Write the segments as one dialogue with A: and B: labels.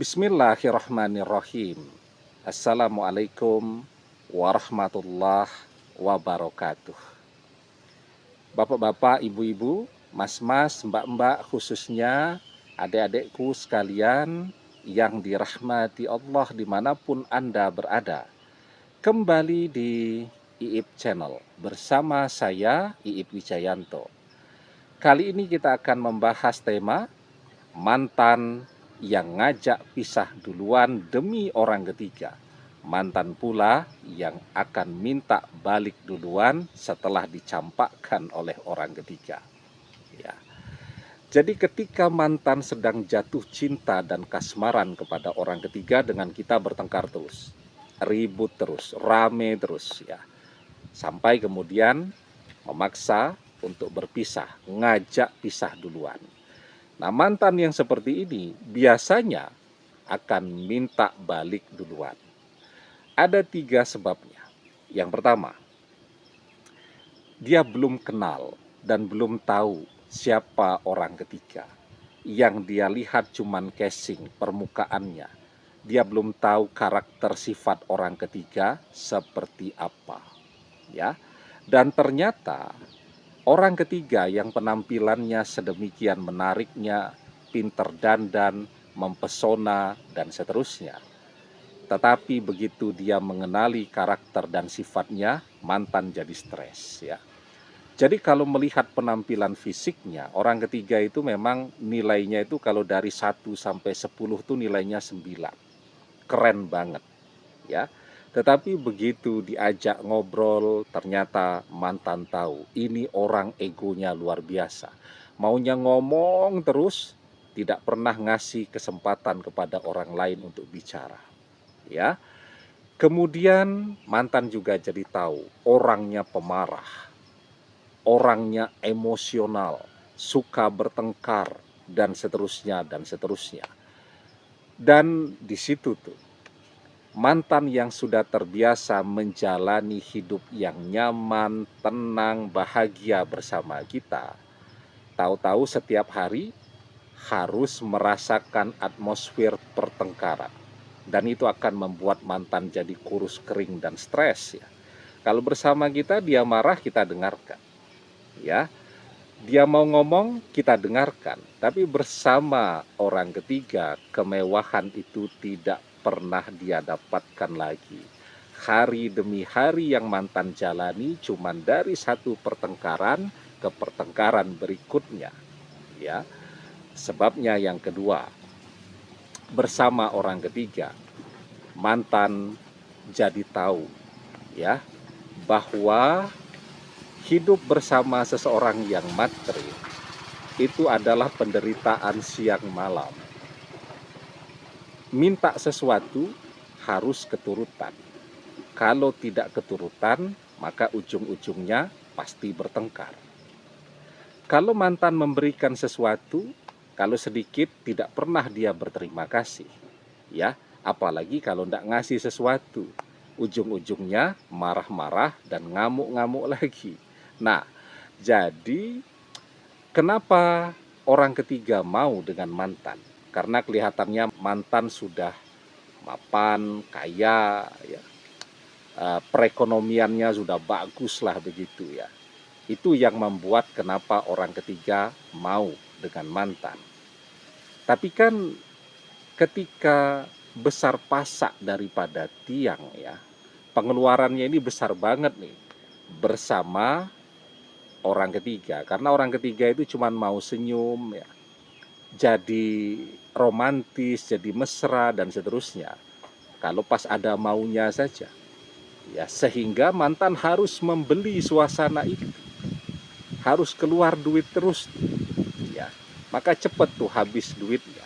A: Bismillahirrahmanirrahim. Assalamualaikum warahmatullahi wabarakatuh. Bapak-bapak, ibu-ibu, mas-mas, mbak-mbak, khususnya adik-adikku sekalian yang dirahmati Allah dimanapun Anda berada. Kembali di Iip Channel bersama saya Iip Wijayanto. Kali ini kita akan membahas tema mantan yang ngajak pisah duluan demi orang ketiga. Mantan pula yang akan minta balik duluan setelah dicampakkan oleh orang ketiga. Ya. Jadi ketika mantan sedang jatuh cinta dan kasmaran kepada orang ketiga, dengan kita bertengkar terus, ribut terus, rame terus ya. Sampai kemudian memaksa untuk berpisah, ngajak pisah duluan. Nah, mantan yang seperti ini biasanya akan minta balik duluan. Ada 3 sebabnya. Yang pertama, dia belum kenal dan belum tahu siapa orang ketiga. Yang dia lihat cuman casing, permukaannya. Dia belum tahu karakter sifat orang ketiga seperti apa. Ya. Dan ternyata orang ketiga yang penampilannya sedemikian menariknya, pinter dandan, mempesona, dan seterusnya. Tetapi begitu dia mengenali karakter dan sifatnya, mantan jadi stres ya. Jadi kalau melihat penampilan fisiknya, orang ketiga itu memang nilainya itu kalau dari 1 sampai 10 tuh nilainya 9. Keren banget ya. Tetapi begitu diajak ngobrol, ternyata mantan tahu ini orang egonya luar biasa. Maunya ngomong terus, tidak pernah ngasih kesempatan kepada orang lain untuk bicara. Ya. Kemudian mantan juga jadi tahu orangnya pemarah, orangnya emosional, suka bertengkar, dan seterusnya, dan seterusnya. Dan di situ tuh, mantan yang sudah terbiasa menjalani hidup yang nyaman, tenang, bahagia bersama kita, tahu-tahu setiap hari harus merasakan atmosfer pertengkaran. Dan itu akan membuat mantan jadi kurus kering dan stres ya. Kalau bersama kita dia marah, kita dengarkan. Ya. Dia mau ngomong, kita dengarkan. Tapi bersama orang ketiga, kemewahan itu tidak pernah dia dapatkan lagi. Hari demi hari yang mantan jalani cuman dari satu pertengkaran ke pertengkaran berikutnya. Ya. Sebabnya yang kedua, bersama orang ketiga, mantan jadi tahu ya bahwa hidup bersama seseorang yang materi itu adalah penderitaan siang malam. Minta sesuatu harus keturutan. Kalau tidak keturutan, maka ujung-ujungnya pasti bertengkar. Kalau mantan memberikan sesuatu, kalau sedikit tidak pernah dia berterima kasih. Ya, apalagi kalau tidak ngasih sesuatu, ujung-ujungnya marah-marah dan ngamuk-ngamuk lagi. Nah, jadi kenapa orang ketiga mau dengan mantan? Karena kelihatannya mantan sudah mapan, kaya, ya, perekonomiannya sudah bagus lah begitu ya. Itu yang membuat kenapa orang ketiga mau dengan mantan. Tapi kan ketika besar pasak daripada tiang ya, pengeluarannya ini besar banget nih bersama orang ketiga, karena orang ketiga itu cuma mau senyum ya, jadi romantis, jadi mesra dan seterusnya. Kalau pas ada maunya saja ya, sehingga mantan harus membeli suasana itu, harus keluar duit terus ya, maka cepet tuh habis duitnya.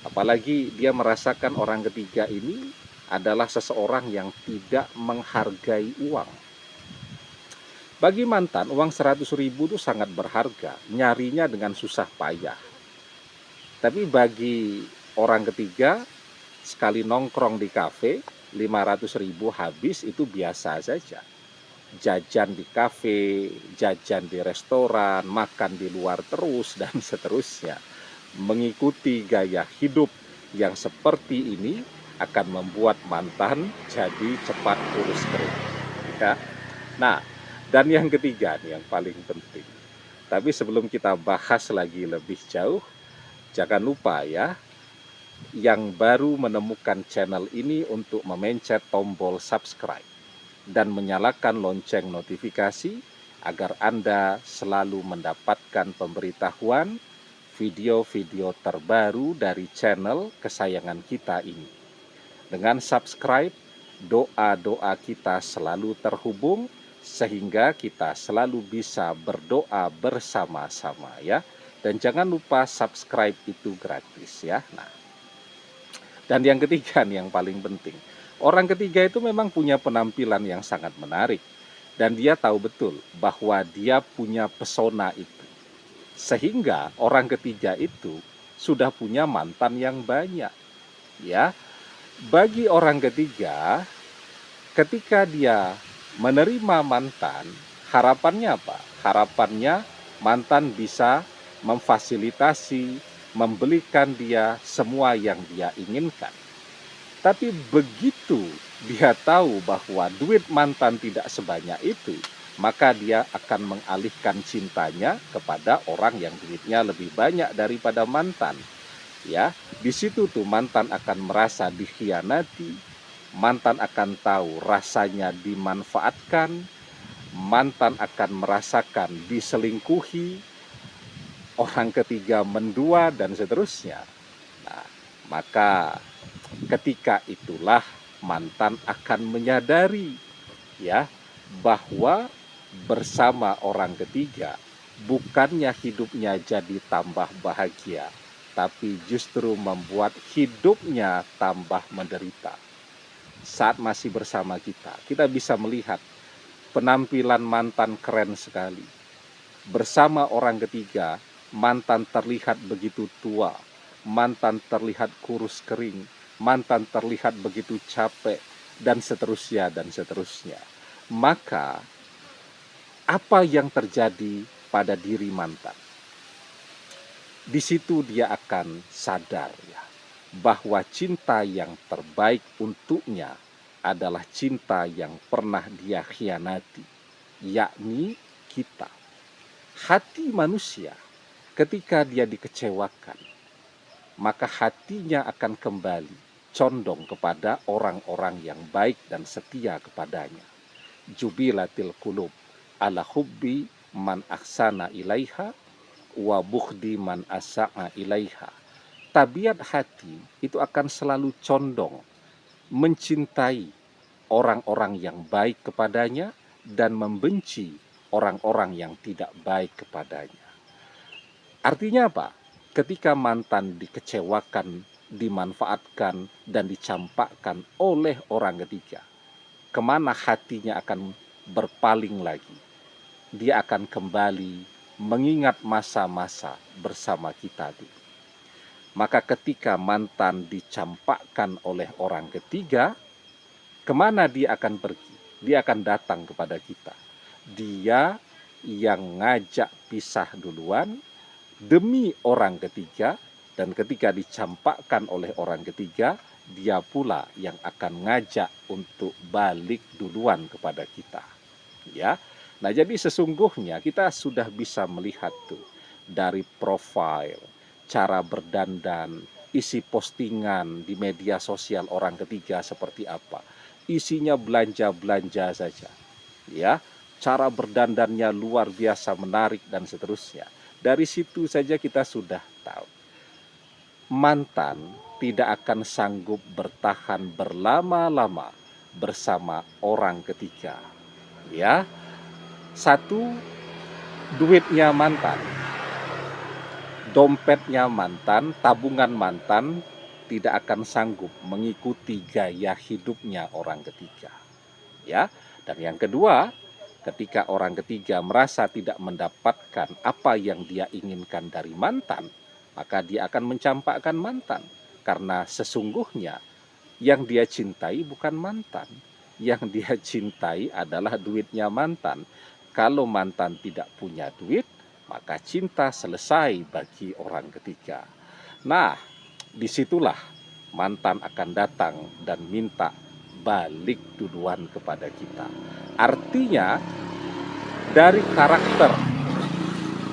A: Apalagi dia merasakan orang ketiga ini adalah seseorang yang tidak menghargai uang. Bagi mantan, uang 100.000 itu sangat berharga, nyarinya dengan susah payah. Tapi bagi orang ketiga, sekali nongkrong di kafe, 500.000 habis itu biasa saja. Jajan di kafe, jajan di restoran, makan di luar terus, dan seterusnya. Mengikuti gaya hidup yang seperti ini akan membuat mantan jadi cepat kurus kering. Ya. Nah, dan yang ketiga nih yang paling penting. Tapi sebelum kita bahas lagi lebih jauh, jangan lupa ya, yang baru menemukan channel ini untuk memencet tombol subscribe dan menyalakan lonceng notifikasi agar Anda selalu mendapatkan pemberitahuan video-video terbaru dari channel kesayangan kita ini. Dengan subscribe, doa-doa kita selalu terhubung sehingga kita selalu bisa berdoa bersama-sama ya. Dan jangan lupa subscribe itu gratis ya. Nah, dan yang ketiga nih yang paling penting. Orang ketiga itu memang punya penampilan yang sangat menarik. Dan dia tahu betul bahwa dia punya pesona itu. Sehingga orang ketiga itu sudah punya mantan yang banyak. Ya, bagi orang ketiga, ketika dia menerima mantan, harapannya apa? Harapannya mantan bisa memfasilitasi, membelikan dia semua yang dia inginkan. Tapi begitu dia tahu bahwa duit mantan tidak sebanyak itu, maka dia akan mengalihkan cintanya kepada orang yang duitnya lebih banyak daripada mantan. Ya, di situ tuh mantan akan merasa dikhianati, mantan akan tahu rasanya dimanfaatkan, mantan akan merasakan diselingkuhi, orang ketiga mendua dan seterusnya. Nah, maka ketika itulah mantan akan menyadari ya bahwa bersama orang ketiga bukannya hidupnya jadi tambah bahagia, tapi justru membuat hidupnya tambah menderita. Saat masih bersama kita, kita bisa melihat penampilan mantan keren sekali. Bersama orang ketiga, mantan terlihat begitu tua, mantan terlihat kurus kering, mantan terlihat begitu capek, dan seterusnya, dan seterusnya. Maka, apa yang terjadi pada diri mantan? Di situ dia akan sadar ya, bahwa cinta yang terbaik untuknya adalah cinta yang pernah dia khianati, yakni kita. Hati manusia ketika dia dikecewakan, maka hatinya akan kembali condong kepada orang-orang yang baik dan setia kepadanya. Jubilatil qulub ala hubbi man ahsana ilaiha wa bukhdi man asa'a ilaiha. Tabiat hati itu akan selalu condong mencintai orang-orang yang baik kepadanya dan membenci orang-orang yang tidak baik kepadanya. Artinya apa? Ketika mantan dikecewakan, dimanfaatkan, dan dicampakkan oleh orang ketiga, kemana hatinya akan berpaling lagi? Dia akan kembali mengingat masa-masa bersama kita dulu. Maka ketika mantan dicampakkan oleh orang ketiga, kemana dia akan pergi? Dia akan datang kepada kita. Dia yang ngajak pisah duluan demi orang ketiga, dan ketika dicampakkan oleh orang ketiga, dia pula yang akan ngajak untuk balik duluan kepada kita. Ya. Nah, jadi sesungguhnya kita sudah bisa melihat tuh dari profil, cara berdandan, isi postingan di media sosial orang ketiga seperti apa. Isinya belanja-belanja saja. Ya, cara berdandannya luar biasa menarik dan seterusnya. Dari situ saja kita sudah tahu mantan tidak akan sanggup bertahan berlama-lama bersama orang ketiga. Ya, satu, duitnya mantan, dompetnya mantan, tabungan mantan tidak akan sanggup mengikuti gaya hidupnya orang ketiga. Ya, dan yang kedua, ketika orang ketiga merasa tidak mendapatkan apa yang dia inginkan dari mantan, maka dia akan mencampakkan mantan. Karena sesungguhnya yang dia cintai bukan mantan. Yang dia cintai adalah duitnya mantan. Kalau mantan tidak punya duit, maka cinta selesai bagi orang ketiga. Nah, disitulah mantan akan datang dan minta balik duluan kepada kita. Artinya dari karakter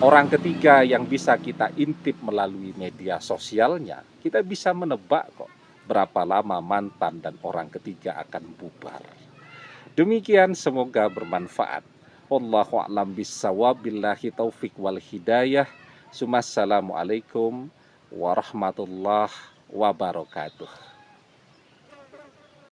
A: orang ketiga yang bisa kita intip melalui media sosialnya, kita bisa menebak kok berapa lama mantan dan orang ketiga akan bubar. Demikian, semoga bermanfaat. Wallahu a'lam bissawab, billahi taufik wal hidayah. Assalamualaikum warahmatullahi wabarakatuh.